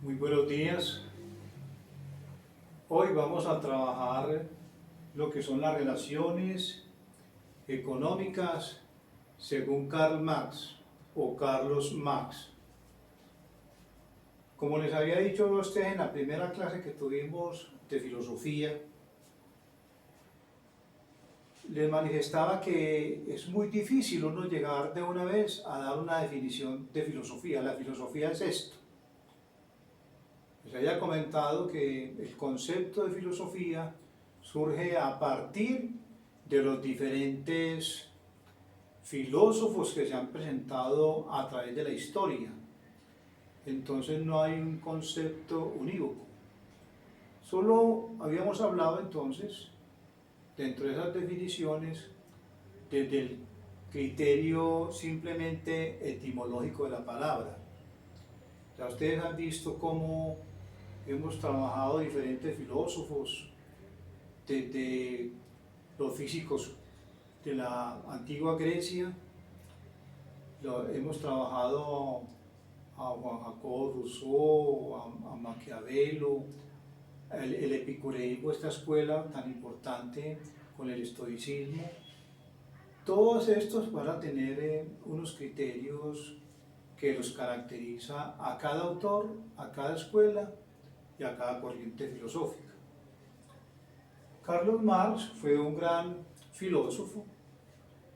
Muy buenos días. Hoy vamos a trabajar lo que son las relaciones económicas según Karl Marx o Carlos Marx. Como les había dicho a ustedes en la primera clase que tuvimos de filosofía, les manifestaba que es muy difícil uno llegar de una vez a dar una definición de filosofía. La filosofía es esto. Les había comentado que el concepto de filosofía surge a partir de los diferentes filósofos que se han presentado a través de la historia. Entonces no hay un concepto unívoco. Solo habíamos hablado entonces, dentro de esas definiciones, desde el criterio simplemente etimológico de la palabra. Ya ustedes han visto cómo hemos trabajado diferentes filósofos, desde los físicos de la antigua Grecia, hemos trabajado a Juan Jacobo Rousseau, a Maquiavelo, el epicureísmo, esta escuela tan importante con el estoicismo. Todos estos van a tener unos criterios que los caracteriza a cada autor, a cada escuela y a cada corriente filosófica. Carlos Marx fue un gran filósofo,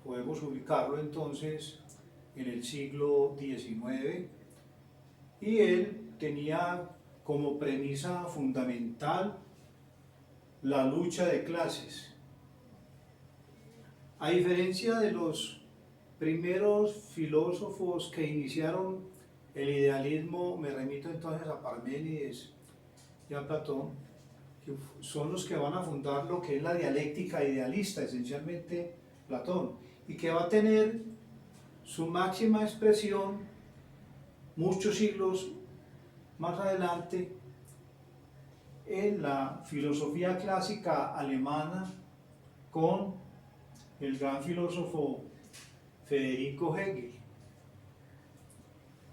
podemos ubicarlo entonces en el siglo XIX, y él tenía como premisa fundamental la lucha de clases. A diferencia de los primeros filósofos que iniciaron el idealismo, me remito entonces a Parménides y a Platón, que son los que van a fundar lo que es la dialéctica idealista, esencialmente Platón, y que va a tener su máxima expresión muchos siglos más adelante en la filosofía clásica alemana con el gran filósofo Federico Hegel.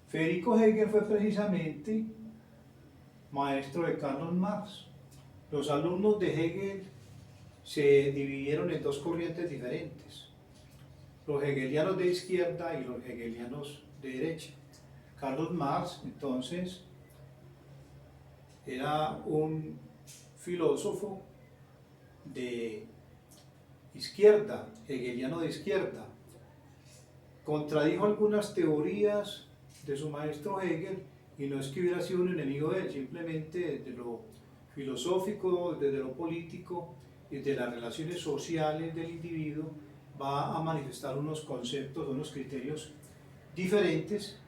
Federico Hegel fue precisamente maestro de Carlos Marx. Los alumnos de Hegel se dividieron en dos corrientes diferentes, los hegelianos de izquierda y los hegelianos de derecha. Carlos Marx, entonces, era un filósofo de izquierda, hegeliano de izquierda. Contradijo algunas teorías de su maestro Hegel, y no es que hubiera sido un enemigo de él, simplemente desde lo filosófico, desde lo político y desde las relaciones sociales del individuo va a manifestar unos conceptos, unos criterios diferentes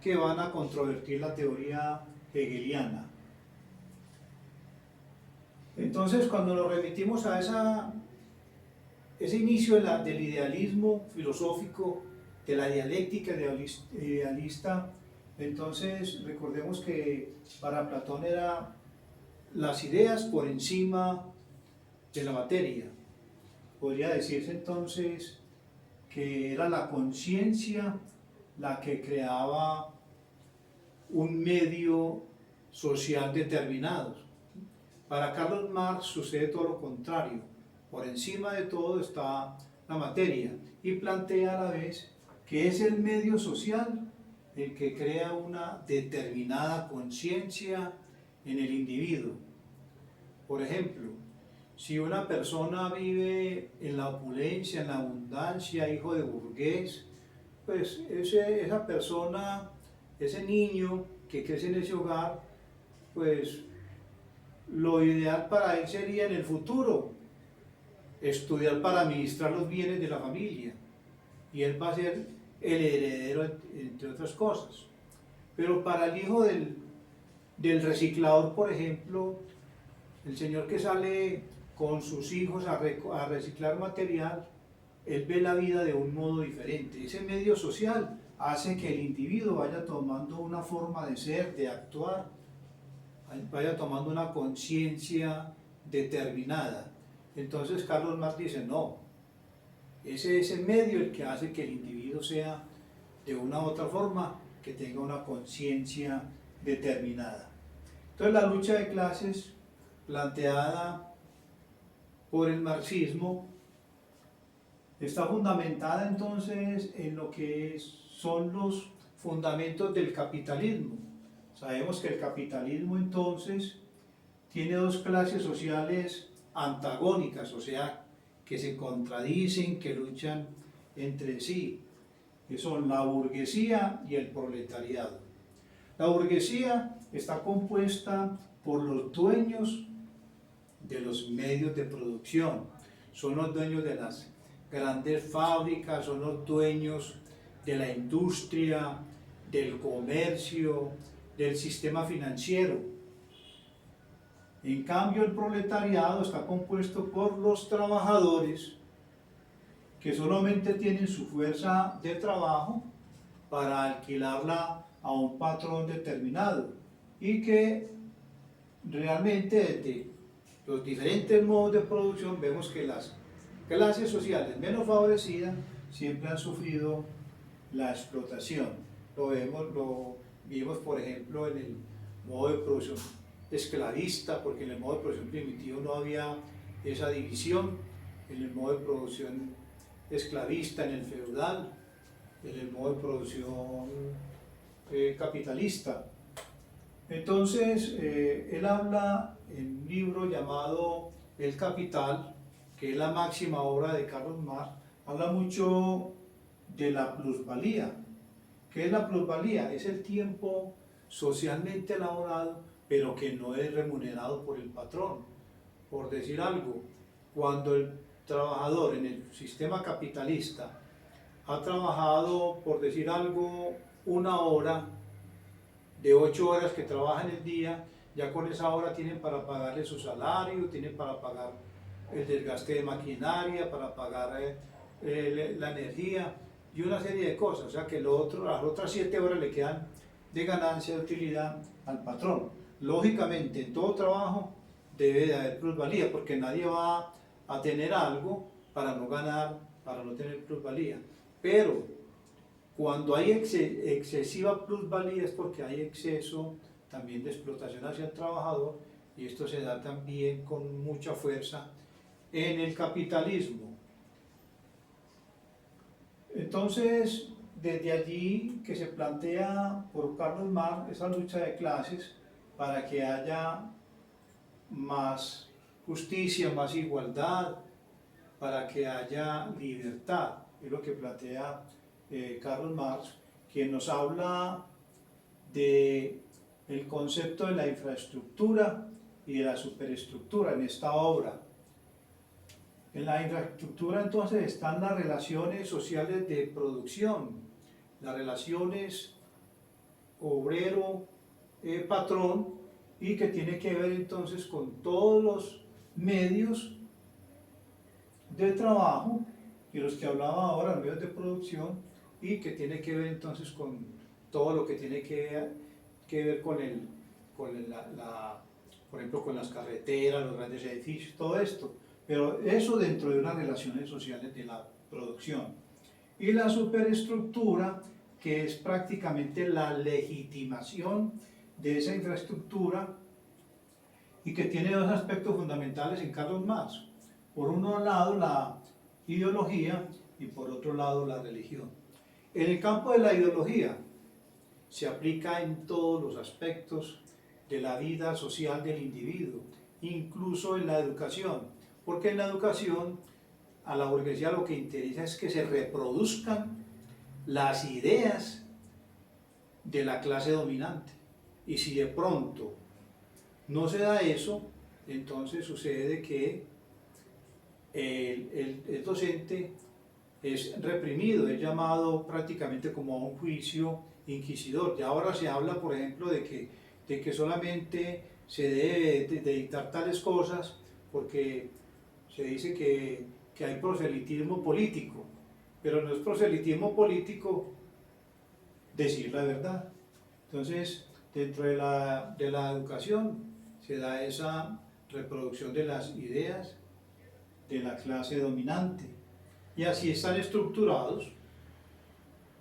que van a controvertir la teoría hegeliana. Entonces, cuando nos remitimos a ese inicio del idealismo filosófico, de la dialéctica idealista, entonces recordemos que para Platón eran las ideas por encima de la materia. Podría decirse entonces que era la conciencia la que creaba un medio social determinado. Para Carlos Marx sucede todo lo contrario. Por encima de todo está la materia, y plantea a la vez que es el medio social el que crea una determinada conciencia en el individuo. Por ejemplo, si una persona vive en la opulencia, en la abundancia, hijo de burgués, pues esa persona, ese niño que crece en ese hogar, pues lo ideal para él sería en el futuro estudiar para administrar los bienes de la familia, y él va a ser el heredero, entre otras cosas. Pero para el hijo del reciclador, por ejemplo, el señor que sale con sus hijos a reciclar material, él ve la vida de un modo diferente. Ese medio social hace que el individuo vaya tomando una forma de ser, de actuar, vaya tomando una conciencia determinada. Entonces Carlos Marx dice, no, ese es el medio el que hace que el individuo sea de una u otra forma, que tenga una conciencia determinada. Entonces la lucha de clases planteada por el marxismo está fundamentada entonces en lo que son los fundamentos del capitalismo. Sabemos que el capitalismo entonces tiene dos clases sociales antagónicas, o sea, que se contradicen, que luchan entre sí, que son la burguesía y el proletariado. La burguesía está compuesta por los dueños de los medios de producción, son los dueños de las grandes fábricas, son los dueños de la industria, del comercio, del sistema financiero. En cambio, el proletariado está compuesto por los trabajadores que solamente tienen su fuerza de trabajo para alquilarla a un patrón determinado y que realmente desde los diferentes modos de producción vemos que las clases sociales menos favorecidas siempre han sufrido la explotación. Lo vimos por ejemplo en el modo de producción esclavista, porque en el modo de producción primitivo no había esa división, en el modo de producción esclavista, en el feudal, en el modo de producción capitalista. Entonces, él habla en un libro llamado El Capital, que es la máxima obra de Carlos Marx, habla mucho de la plusvalía. ¿Qué es la plusvalía? Es el tiempo socialmente elaborado, pero que no es remunerado por el patrón. Por decir algo, cuando el trabajador en el sistema capitalista ha trabajado, por decir algo, una hora, de 8 horas que trabaja en el día, ya con esa hora tienen para pagarle su salario, tienen para pagar el desgaste de maquinaria, para pagar la energía y una serie de cosas, o sea que las otras 7 horas le quedan de ganancia, de utilidad al patrón. Lógicamente, en todo trabajo debe de haber plusvalía, porque nadie va a tener algo para no ganar, para no tener plusvalía. Pero cuando hay excesiva plusvalía es porque hay exceso también de explotación hacia el trabajador, y esto se da también con mucha fuerza en el capitalismo. Entonces, desde allí que se plantea por Carlos Marx esa lucha de clases para que haya más justicia, más igualdad, para que haya libertad, es lo que plantea Carlos Marx, quien nos habla de el concepto de la infraestructura y de la superestructura en esta obra. En la infraestructura entonces están las relaciones sociales de producción, las relaciones obrero-patrón, y que tiene que ver entonces con todos los medios de trabajo, y los que hablaba ahora, los medios de producción, y que tiene que ver entonces con todo lo que tiene que ver con por ejemplo, con las carreteras, los grandes edificios, todo esto. Pero eso dentro de unas relaciones sociales de la producción. Y la superestructura, que es prácticamente la legitimación de esa infraestructura, y que tiene dos aspectos fundamentales en Carlos Marx. Por un lado, la ideología, y por otro lado, la religión. En el campo de la ideología se aplica en todos los aspectos de la vida social del individuo, incluso en la educación, porque en la educación a la burguesía lo que interesa es que se reproduzcan las ideas de la clase dominante, y si de pronto no se da eso, entonces sucede que el docente es reprimido, es llamado prácticamente como a un juicio inquisidor. Y ahora se habla, por ejemplo, de que solamente se debe de dictar tales cosas porque se dice que hay proselitismo político, pero no es proselitismo político decir la verdad. Entonces, dentro de la educación se da esa reproducción de las ideas de la clase dominante, y así están estructurados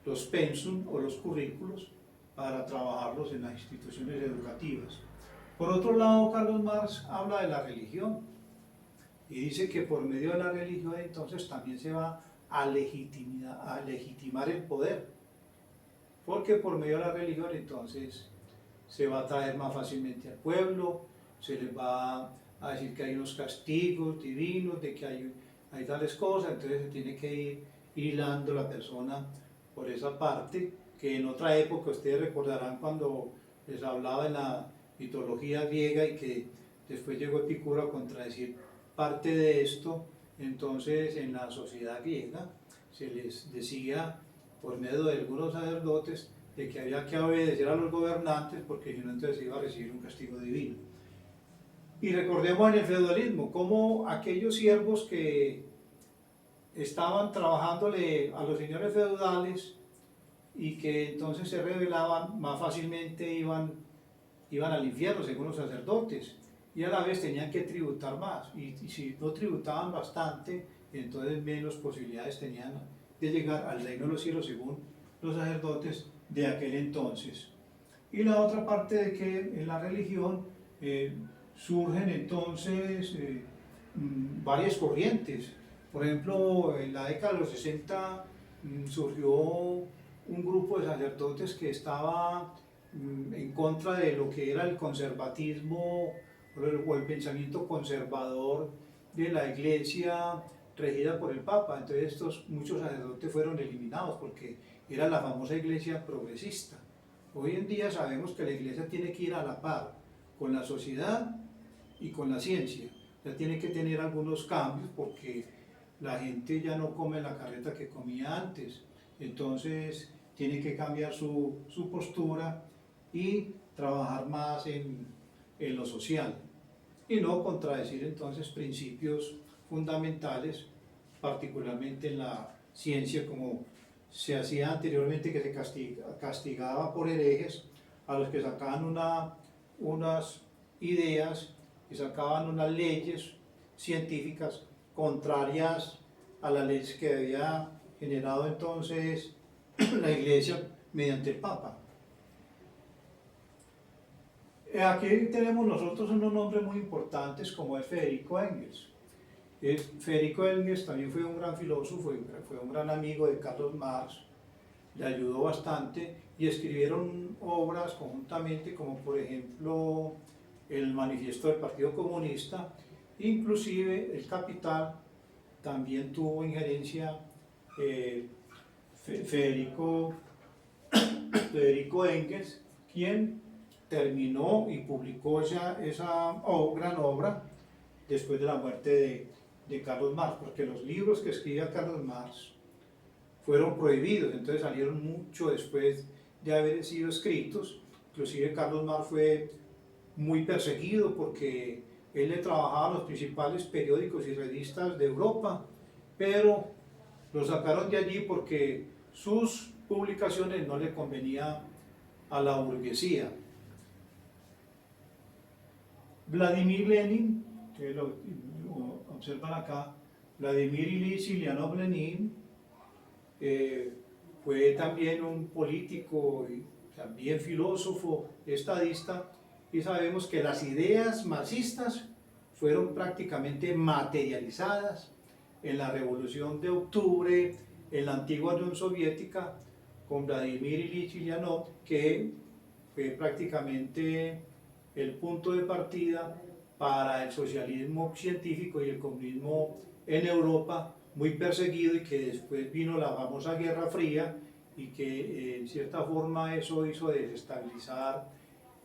los pensum o los currículos para trabajarlos en las instituciones educativas. Por otro lado, Carlos Marx habla de la religión y dice que por medio de la religión entonces también se va a legitimar el poder, porque por medio de la religión entonces se va a atraer más fácilmente al pueblo, se les va a decir que hay unos castigos divinos, de que hay tales cosas, entonces se tiene que ir hilando la persona por esa parte, que en otra época ustedes recordarán cuando les hablaba de la mitología griega y que después llegó Epicuro a contradecir parte de esto. Entonces en la sociedad griega se les decía por medio de algunos sacerdotes de que había que obedecer a los gobernantes porque si no entonces iba a recibir un castigo divino. Y recordemos en el feudalismo cómo aquellos siervos que estaban trabajándole a los señores feudales y que entonces se rebelaban, más fácilmente iban al infierno según los sacerdotes, y a la vez tenían que tributar más, y si no tributaban bastante, entonces menos posibilidades tenían de llegar al reino de los cielos según los sacerdotes de aquel entonces. Y la otra parte de que en la religión surgen entonces varias corrientes. Por ejemplo, en la década de los 60 surgió un grupo de sacerdotes que estaba en contra de lo que era el conservatismo o el pensamiento conservador de la iglesia regida por el Papa. Entonces muchos sacerdotes fueron eliminados porque era la famosa iglesia progresista. Hoy en día sabemos que la iglesia tiene que ir a la par con la sociedad y con la ciencia. Ya tiene que tener algunos cambios porque la gente ya no come la carreta que comía antes. Entonces tiene que cambiar su postura y trabajar más en lo social y no contradecir entonces principios fundamentales, particularmente en la ciencia, como se hacía anteriormente, que se castigaba por herejes a los que sacaban unas ideas y sacaban unas leyes científicas contrarias a las leyes que había generado entonces la iglesia mediante el Papa. Aquí tenemos nosotros unos nombres muy importantes como es Federico Engels. Federico Engels también fue un gran filósofo, fue un gran amigo de Carlos Marx, le ayudó bastante y escribieron obras conjuntamente como por ejemplo el Manifiesto del Partido Comunista, inclusive el Capital también tuvo injerencia Federico Engels, quien terminó y publicó esa gran obra después de la muerte de Carlos Marx, porque los libros que escribía Carlos Marx fueron prohibidos, entonces salieron mucho después de haber sido escritos. Inclusive Carlos Marx fue muy perseguido porque él le trabajaba a los principales periódicos y revistas de Europa, pero lo sacaron de allí porque sus publicaciones no le convenían a la burguesía. Vladimir Lenin, que lo observan acá, Vladimir Ilich Ulyanov Lenin, fue también un político y también filósofo, estadista, y sabemos que las ideas marxistas fueron prácticamente materializadas en la Revolución de Octubre, en la antigua Unión Soviética, con Vladimir Ilich Ulyanov, que fue prácticamente el punto de partida para el socialismo científico y el comunismo en Europa, muy perseguido, y que después vino la famosa Guerra Fría y que en cierta forma eso hizo desestabilizar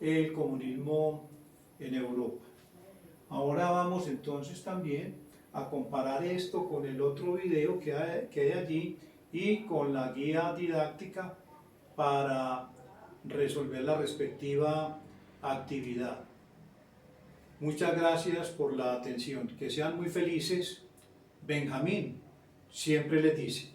el comunismo en Europa. Ahora vamos entonces también a comparar esto con el otro video que hay allí y con la guía didáctica para resolver la respectiva actividad. Muchas gracias por la atención. Que sean muy felices. Benjamín siempre les dice: